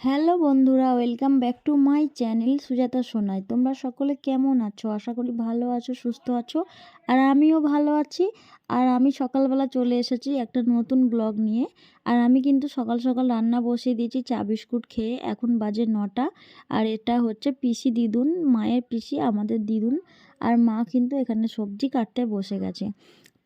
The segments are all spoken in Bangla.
হ্যালো বন্ধুরা, welcome back to my channel Sujata Sonai. তোমরা সকলে কেমন আছো? আশা করি ভালো আছো, সুস্থ আছো। আর আমিও ভালো আছি। আর আমি সকালবেলা চলে এসেছি একটা নতুন ব্লগ নিয়ে। আর আমি কিন্তু সকাল সকাল রান্না বসিয়ে দিয়েছি চা বিস্কুট খেয়ে। এখন বাজে 9টা। আর এটা হচ্ছে পিসি দিদুন, মায়ের পিসি, আমাদের দিদুন। আর মা কিন্তু এখানে সবজি কাটতে বসে গেছে।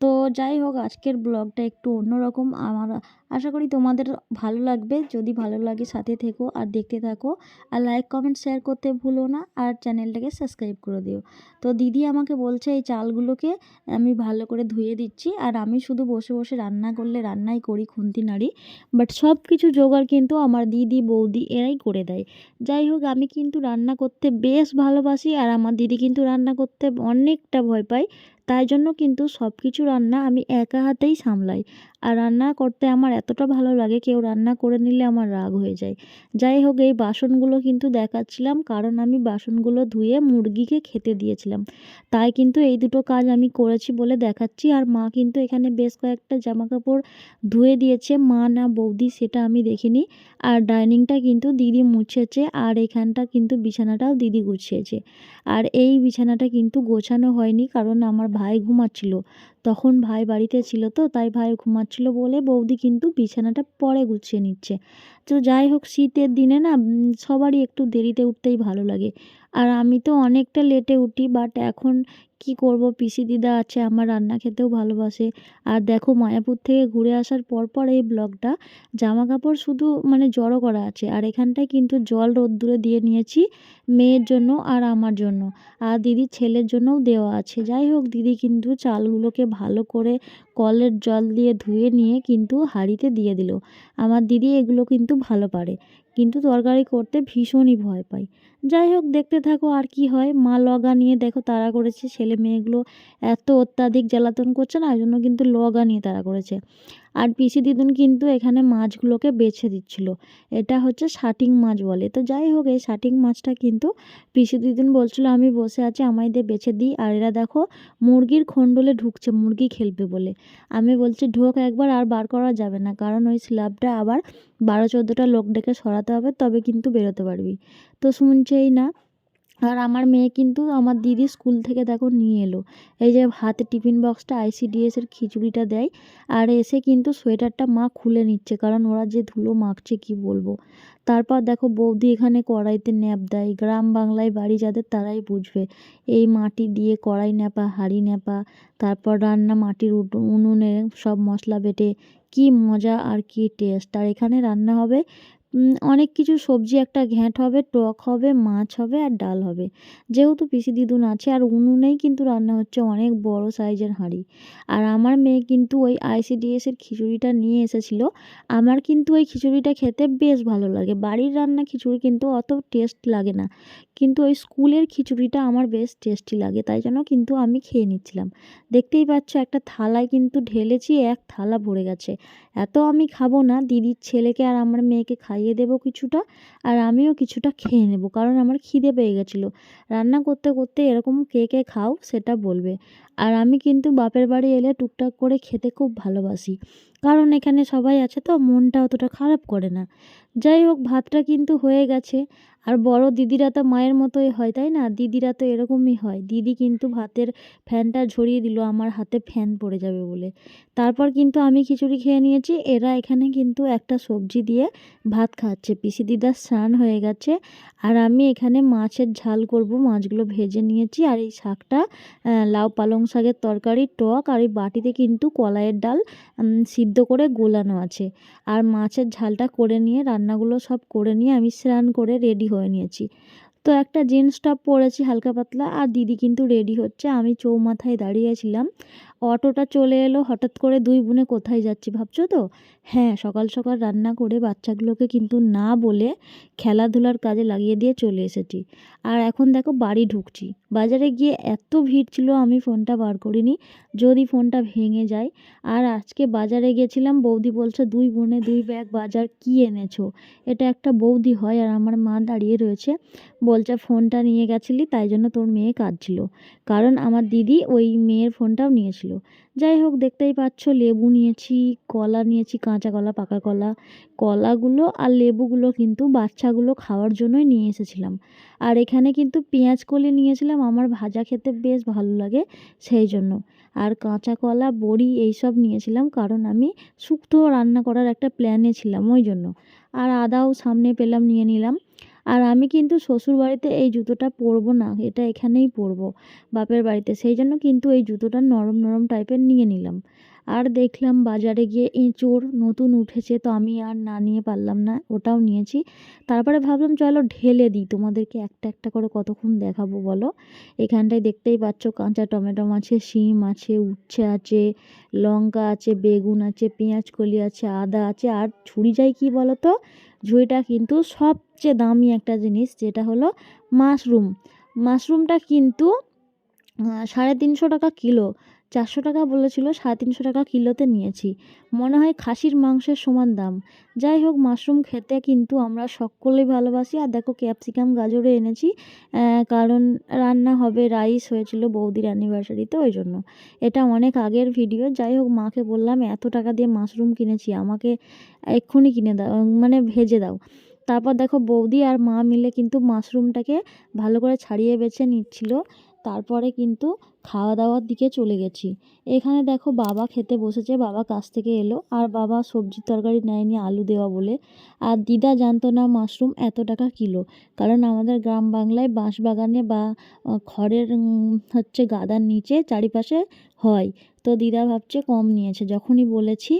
তো যাই হোক, আজকের ব্লগটা একটু অন্যরকম। আমার আশা করি তোমাদের ভালো লাগবে। যদি ভালো লাগে সাথে থেকো আর দেখতে থাকো। আর লাইক কমেন্ট শেয়ার করতে ভুলো না, আর চ্যানেলটাকে সাবস্ক্রাইব করে দিও। তো দিদি আমাকে বলছে এই চালগুলোকে আমি ভালো করে ধুয়ে দিচ্ছি। আর আমি শুধু বসে বসে রান্না করলে রান্নাই করি, খুন্তি নাড়ি। বাট সব কিছু জোগাড় কিন্তু আমার দিদি বৌদি এরাই করে দেয়। যাই হোক, আমি কিন্তু রান্না করতে বেশ ভালোবাসি। আর আমার দিদি কিন্তু রান্না করতে অনেকটা ভয় পায়। তাই জন্য কিন্তু সব কিছু রান্না আমি একা হাতেই সামলাই। আর রান্না করতে আমার এতটা ভালো লাগে, কেউ রান্না করে নিলে আমার রাগ হয়ে যায়। যাই হোক, এই বাসনগুলো কিন্তু দেখাচ্ছিলাম কারণ আমি বাসনগুলো ধুয়ে মুরগিকে খেতে দিয়েছিলাম। তাই কিন্তু এই দুটো কাজ আমি করেছি বলে দেখাচ্ছি। আর মা কিন্তু এখানে বেশ কয়েকটা জামাকাপড় ধুয়ে দিয়েছে, মা না বৌদি সেটা আমি দেখিনি। আর ডাইনিংটা কিন্তু দিদি মুছেছে, আর এখানটা কিন্তু বিছানাটাও দিদি গুছিয়েছে। আর এই বিছানাটা কিন্তু গোছানো হয়নি কারণ আমার ভাই ঘুমাচ্ছিল। তখন ভাই বাড়িতে ছিল, তো তাই ভাই ঘুমাচ্ছিল বলে বৌদি কিন্তু বিছানাটা পরে গুছিয়ে নিচ্ছে। তো যাই হোক, শীতের দিনে না সবারই একটু দেরিতে উঠতেই ভালো লাগে। আর আমি তো অনেকটা লেটে উঠি, বাট এখন কি করব, পিসি দিদা আছে, আমার রান্না খেতেও ভালোবাসে। আর দেখো, মায়াপুর থেকে ঘুরে আসার পর পর এই ব্লগটা, জামা কাপড় শুধু জড়ো করা আছে। আর এখানটায় কিন্তু জল রোদ্দুরে দিয়ে নিয়েছি মেয়ের জন্য আর আমার জন্য। আর দিদির ছেলের জন্যও দেওয়া আছে। যাই হোক, দিদি কিন্তু চালগুলোকে ভালো করে কলের জল দিয়ে ধুয়ে নিয়ে কিন্তু হাঁড়িতে দিয়ে দিল। আমার দিদি এগুলো কিন্তু ভালো পারে, কিন্তু তরকারি করতে ভীষণই ভয় পায়। যাই হোক, দেখতে থাকো আর কি হয়। মা লগা নিয়ে দেখো তাড়া করেছে, ছেলে মেয়েগুলো এত অত্যাধিক জ্বালাতন করছে না, ওই জন্য কিন্তু লগা নিয়ে তাড়া করেছে। আর পিসি দিদুন কিন্তু এখানে মাছগুলোকে বেছে দিচ্ছিল। এটা হচ্ছে শাটিং মাছ বলে। তো যাই হোক, এই শাটিং মাছটা কিন্তু পিসি দিদুন বলছিল আমি বসে আছি, আমায় দিয়ে বেছে দিই। আর এরা দেখো মুরগির খোণ্ডলে ঢুকছে মুরগি খেলবে বলে। আমি বলছি ঢোক একবার, আর বার করা যাবে না, কারণ ওই স্ল্যাবটা আবার 12-14টা লোক ডেকে সরাতে হবে, তবে কিন্তু বেরোতে পারবি। তো শুনছেই না। আর আমার মেয়ে কিন্তু আমার দিদি স্কুল থেকে দেখো নিয়ে এলো এই যে হাতে টিফিন বক্সটা, আইসিডিএসের খিচুড়িটা দেয়। আর এসে কিন্তু সোয়েটারটা মা খুলে নিচ্ছে, কারণ ওরা যে ধুলো মাখছে কি বলবো। তারপর দেখো বৌদি এখানে কড়াইতে ন্যাপ দেয়। গ্রাম বাংলায় বাড়ি যাদের তারাই বুঝবে। এই মাটি দিয়ে কড়াই ন্যাপা, হাঁড়ি ন্যাপা, তারপর রান্না মাটির উনুনে সব মশলা বেটে, কি মজা আর কি টেস্ট। আর এখানে রান্না হবে অনেক কিছু সবজি, একটা ঘ্যাঁট হবে, টক হবে, মাছ হবে আর ডাল হবে। যেহেতু পিসি দিদুন আছে, আর উনুনেই কিন্তু রান্না হচ্ছে, অনেক বড় সাইজের হাঁড়ি। আর আমার মেয়ে কিন্তু ওই আইসিডিএসের খিচুড়িটা নিয়ে এসেছিলো। আমার কিন্তু ওই খিচুড়িটা খেতে বেশ ভালো লাগে। বাড়ির রান্না খিচুড়ি কিন্তু অত টেস্ট লাগে না, কিন্তু ওই স্কুলের খিচুড়িটা আমার বেশ টেস্টি লাগে, তাই জন্য কিন্তু আমি খেয়ে নিচ্ছিলাম। দেখতেই পাচ্ছ একটা থালায় কিন্তু ঢেলেছি, এক থালা ভরে গেছে। এত আমি খাবো না, দিদির ছেলেকে আর আমার মেয়েকে খাইয়ে দেবো কিছুটা, আর আমিও কিছুটা খেয়ে নেব, কারণ আমার খিদে পেয়ে গেছিলো। রান্না করতে করতে এরকম কে কে খাও সেটা বলবে। আর আমি কিন্তু বাপের বাড়ি এলে টুকটাক করে খেতে খুব ভালোবাসি, কারণ এখানে সবাই আছে তো মনটা অতটা খারাপ করে না। যাই হোক, ভাতটা কিন্তু হয়ে গেছে। আর বড় দিদিরা তো মায়ের মতোই হয়, তাই না? দিদিরা তো এরকমই হয়। দিদি কিন্তু ভাতের ফ্যানটা ঝরিয়ে দিল আমার হাতে ফ্যান পড়ে যাবে বলে। তারপর কিন্তু আমি খিচুড়ি খেয়ে নিয়েছি। এরা এখানে কিন্তু একটা সবজি দিয়ে ভাত খাচ্ছে। পিসি দিদার স্নান হয়ে গেছে। আর আমি এখানে মাছের ঝাল করব, মাছগুলো ভেজে নিয়েছি। আর এই শাকটা লাউ পালং শাকের তরকারি, টক, আর এই বাটিতে কিন্তু কলাইয়ের ডাল সিদ্ধ করে গোলানো আছে। আর মাছের ঝালটা করে নিয়ে, রান্নাগুলো সব করে নিয়ে আমি স্নান করে রেডি হয়ে নিয়েছি। তো একটা জিন্স টপ পরেছি হালকা পাতলা, আর দিদি কিন্তু রেডি হচ্ছে। আমি চৌমাথায় দাঁড়িয়েছিলাম, অটোটা চলে এলো হঠাৎ করে। দুই বোনে কোথায় যাচ্ছি ভাবছো তো? হ্যাঁ, সকাল সকাল রান্না করে বাচ্চাগুলোকে কিন্তু না বলে খেলাধুলার কাজে লাগিয়ে দিয়ে চলে এসেছি। আর এখন দেখো বাড়ি ঢুকছি। বাজারে গিয়ে এত ভিড় ছিল, আমি ফোনটা বার করিনি, যদি ফোনটা ভেঙে যায়। আর আজকে বাজারে গেছিলাম, বৌদি বলছে দুই বোনে 2 ব্যাগ বাজার কি এনেছো। এটা একটা বৌদি হয়, আর আমার মা দাঁড়িয়ে রয়েছে, বলছে ফোনটা নিয়ে গেছিলি তাই জন্য তোর মেয়ে কাঁদছিল, কারণ আমার দিদি ওই মেয়ের ফোনটাও নিয়েছিল। গেছিলো। যাই হোক দেখতেই পাচ্ছ লেবু নিয়েছি, কলা নিয়েছি, কাঁচা কলা, পাকা কলা। কলাগুলো আর লেবুগুলো কিন্তু বাচ্চাগুলো খাওয়ার জন্যই নিয়ে এসেছিলাম। আর এখানে কিন্তু পেঁয়াজ কলি নিয়েছিলাম, আমার ভাজা খেতে বেশ ভালো লাগে সেই জন্য। আর কাঁচা কলা, বড়ি এইসব নিয়েছিলাম কারণ আমি শুক্তো রান্না করার একটা প্ল্যানে ছিলাম ওই জন্য। আর আদাও সামনে পেলাম, নিয়ে নিলাম। আর আমি কিন্তু শ্বশুরবাড়িতে এই জুতোটা পরবো না, এটা এখানেই পরবো বাপের বাড়িতে, সেই জন্য কিন্তু এই জুতোটা নরম নরম টাইপের নিয়ে নিলাম। আর দেখলাম বাজারে গিয়ে এঁচোড় নতুন উঠেছে, তো আমি আর না নিয়ে পারলাম না, ওটাও নিয়েছি। তারপরে ভাবলাম চলো ঢেলে দিই, তোমাদেরকে একটা একটা করে কতক্ষণ দেখাবো বলো। এখানটায় দেখতেই পাচ্ছ কাঁচা টমেটো আছে, শিম আছে, উচ্ছে আছে, লঙ্কা আছে, বেগুন আছে, পেঁয়াজ কলি আছে, আদা আছে। আর ঝুড়ি যাই কী বলো তো, ঝুড়িটা কিন্তু সবচেয়ে দামি একটা জিনিস, যেটা হলো মাশরুম। মাশরুমটা কিন্তু 350 টাকা কিলো, 400 টাকা বলেছিল, 350 টাকা কিলোতে নিয়েছি। মনে হয় খাসির মাংসের সমান দাম। যাই হোক মাশরুম খেতে কিন্তু আমরা সকলেই ভালোবাসি। আর দেখো ক্যাপসিকাম গাজরে এনেছি, কারণ রান্না হবে, রাইস হয়েছিল বৌদির অ্যানিভার্সারিতে ওই জন্য। এটা অনেক আগের ভিডিও। যাই হোক মাকে বললাম এত টাকা দিয়ে মাশরুম কিনেছি, আমাকে এক্ষুনি কিনে দাও, মানে ভেজে দাও। তারপর দেখো বৌদি আর মা মিলে কিন্তু মাশরুমটাকে ভালো করে ছাড়িয়ে বেছে নিচ্ছিল। তারপরে কিন্তু খাওয়া দাওয়ার দিকে চলে গেছি। এখানে দেখো বাবা খেতে বসেছে, বাবা কাছ থেকে এলো, আর বাবা সবজির তরকারি নেয়নি আলু দেওয়া বলে। আর দিদা জানতো না মাশরুম এত টাকা কিলো, কারণ আমাদের গ্রাম বাংলায় বাঁশবাগানে বা খড়ের হচ্ছে গাদার নিচে চারিপাশে হয়। তো দিদা ভাবছে কম নিয়েছে, যখনই বলেছি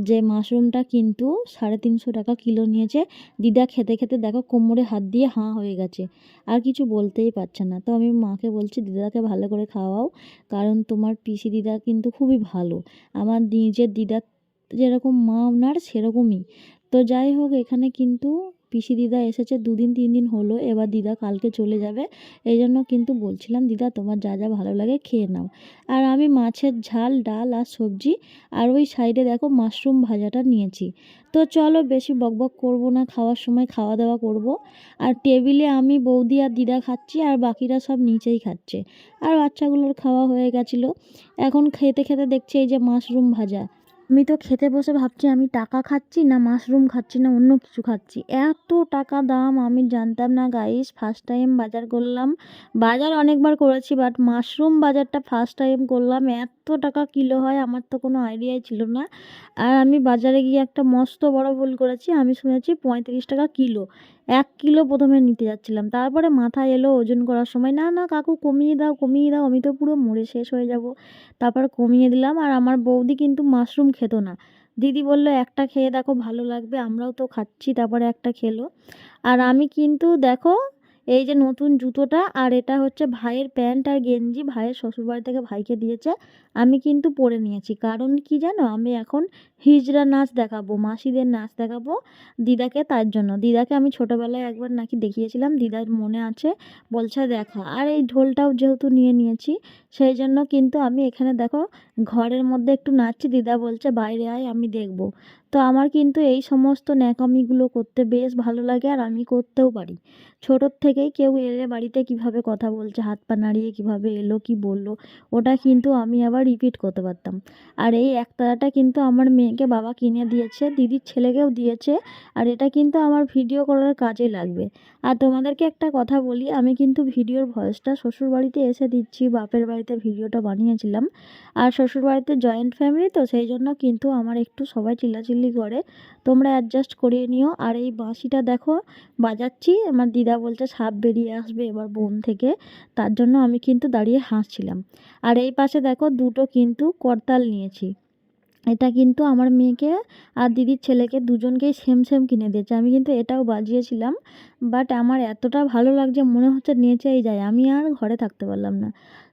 যে মাশরুমটা কিন্তু 350 টাকা কিলো নিয়েছে, দিদা খেতে খেতে দেখো কোমরে হাত দিয়ে হাঁ হয়ে গেছে, আর কিছু বলতেই পারছে না। তো আমি মাকে বলছি দিদাকে ভালো করে খাওয়াও, কারণ তোমার পিসি দিদা কিন্তু খুবই ভালো, আমার নিজের দিদা যেরকম মা ওনার সেরকমই। তো যাই হোক এখানে কিন্তু পিসি দিদা এসেছে 2 দিন 3 দিন হলো, এবার দিদা কালকে চলে যাবে। এই জন্য কিন্তু বলছিলাম দিদা তোমার যা যা ভালো লাগে খেয়ে নাও। আর আমি মাছের ঝাল, ডাল আর সবজি, আর ওই সাইডে দেখো মাশরুম ভাজাটা নিয়েছি। তো চলো বেশি বকবক করব না, খাওয়ার সময় খাওয়া দাওয়া করব। আর টেবিলে আমি, বৌদি আর দিদা খাচ্ছি, আর বাকিরা সব নিচেই খাচ্ছে। আর বাচ্চাগুলোর খাওয়া হয়ে গেছিলো। এখন খেতে খেতে দেখছি এই যে মাশরুম ভাজা। আমি তো খেতে বসে ভাবছি আমি টাকা খাচ্ছি না মাশরুম খাচ্ছি না অন্য কিছু খাচ্ছি, এত টাকা দাম আমি জানতাম না গাইস। ফার্স্ট টাইম বাজার করলাম, বাজার অনেকবার করেছি বাট মাশরুম বাজারটা ফার্স্ট টাইম করলাম। এত টাকা কিলো হয় আমার তো কোনো আইডিয়াই ছিল না। আর আমি বাজারে গিয়ে একটা মস্ত বড় ভুল করেছি, আমি শুনেছি 35 টাকা কিলো। 1 কিলো প্রথমে নিতে যাচ্ছিলাম, তারপরে মাথায় এলো ওজন করার সময়, না না কাকু কমিয়ে দাও কমিয়ে দাও, আমি তো পুরো মরে শেষ হয়ে যাব। তারপর কমিয়ে দিলাম। আর আমার বৌদি কিন্তু মাশরুম খেত না, দিদি বলল একটা খেয়ে দেখো ভালো লাগবে, আমরাও তো খাচ্ছি, তারপরে একটা খেলো। আর আমি কিন্তু দেখো এই যে নতুন জুতোটা, আর এটা হচ্ছে ভাইয়ের প্যান্ট আর গেঞ্জি, ভাইয়ের শ্বশুরবাড়ি থেকে ভাইকে দিয়েছে, আমি কিন্তু পরে নিয়েছি। কারণ কি জানো, আমি এখন হিজড়া নাচ দেখাবো, মাসিদের নাচ দেখাবো দিদাকে, তার জন্য। দিদাকে আমি ছোটোবেলায় একবার নাকি দেখিয়েছিলাম, দিদার মনে আছে, বলছে দেখা। আর এই ঢোলটাও যেহেতু নিয়ে নিয়েছি, সেই জন্য কিন্তু আমি এখানে দেখো ঘরের মধ্যে একটু নাচছি, দিদা বলছে বাইরে আয় আমি দেখব। তো আমার কিন্তু এই সমস্ত ন্যাকামিগুলো করতে বেশ ভালো লাগে, আর আমি করতেও পারি। ছোটোর থেকেই কেউ এলে বাড়িতে কিভাবে কথা বলছে, হাত পা নাড়িয়ে কীভাবে এলো কি বললো, ওটা কিন্তু আমি আবার রিপিট করতে পারতাম। আর এই একতারাটা কিন্তু আমার মেয়েকে বাবা কিনে দিয়েছে, দিদির ছেলেকেও দিয়েছে। আর এটা কিন্তু আমার ভিডিও করার কাজে লাগবে। আর তোমাদেরকে একটা কথা বলি, আমি কিন্তু ভিডিওর ভয়েসটা শ্বশুরবাড়িতে এসে দিচ্ছি, বাপের বাড়িতে ভিডিওটা বানিয়েছিলাম। আর শ্বশুরবাড়িতে জয়েন্ট ফ্যামিলি তো সেই জন্য কিন্তু আমার একটু সবাই চিল্লাচিল্লি করে, তোমরা অ্যাডজাস্ট করিয়ে নিও। আর এই বাঁশিটা দেখো বাজাচ্ছি, আমার দিদা বলছে সাপ বেরিয়ে আসবে এবার বোন থেকে, তার জন্য আমি কিন্তু দাঁড়িয়ে হাসছিলাম। আর এই পাশে দেখো দুটো কিন্তু করতাল নিয়েছি, এটা কিন্তু আমার মেয়েকে আর দিদির ছেলেকে দুজনকেই সেম সেম কিনে দিয়েছে। আমি কিন্তু এটাও বাজিয়েছিলাম, বাট আমার এতটা ভালো লাগছে মনে হচ্ছে নেচেই যায়, আমি আর ঘরে থাকতে পারলাম না।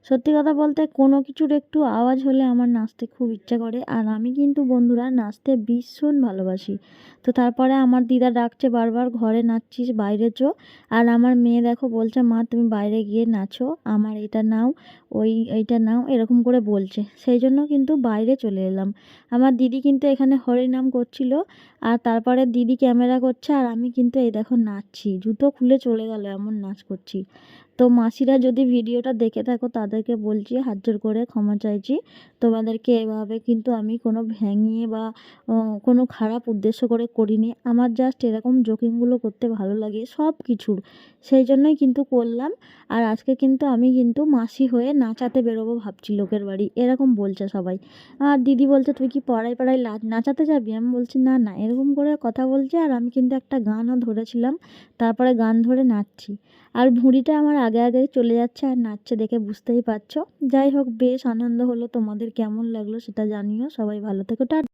সত্যি কথা বলতে কোনো কিছুর একটু আওয়াজ হলে আমার নাচতে খুব ইচ্ছা করে, আর আমি কিন্তু বন্ধুরা নাচতে ভীষণ ভালোবাসি। তো তারপরে আমার দিদা ডাকছে বারবার, ঘরে নাচছিস বাইরে চো। আর আমার মেয়ে দেখো বলছে মা তুমি বাইরে গিয়ে নাচো, আমার এটা নাও, এইটা নাও, এরকম করে বলছে, সেই জন্য কিন্তু বাইরে চলে এলাম। আমার দিদি কিন্তু এখানে হরিনাম করছিল, আর তারপরে দিদি ক্যামেরা করছে, আর আমি কিন্তু এই দেখো নাচছি, জুতো খুলে চলে গেল এমন নাচ করছি। তো মাসিরা যদি ভিডিওটা দেখে থাকো তাদেরকে বলছি, হাত জোড় করে ক্ষমা চাইছি। তোমাদেরকে এভাবে কিন্তু আমি কোনো ভেঙিয়ে বা কোনো খারাপ উদ্দেশ্য করে করিনি। আমার জাস্ট এরকম জোকিংগুলো করতে ভালো লাগে সব কিছুর, সেই জন্যই কিন্তু করলাম। আর আজকে কিন্তু আমি কিন্তু মাসি হয়ে নাচাতে বেরোবো ভাবছি লোকের বাড়ি, এরকম বলছে সবাই। আর দিদি বলছে তুই কি পাড়ায় পাড়ায় নাচাতে যাবি? আমি বলছি না না, এরকম করে কথা বলছে। আর আমি কিন্তু একটা গানও ধরেছিলাম, তারপরে গান ধরে নাচছি। আর ভুঁড়িটা আমার আগে আগে চলে যাচ্ছে আর নাচছে দেখে বুঝতেই পারছো। যাই হোক, বেশ আনন্দ হলো। তোমাদের কেমন লাগলো সেটা জানিও। সবাই ভালো থেকো, টাটা।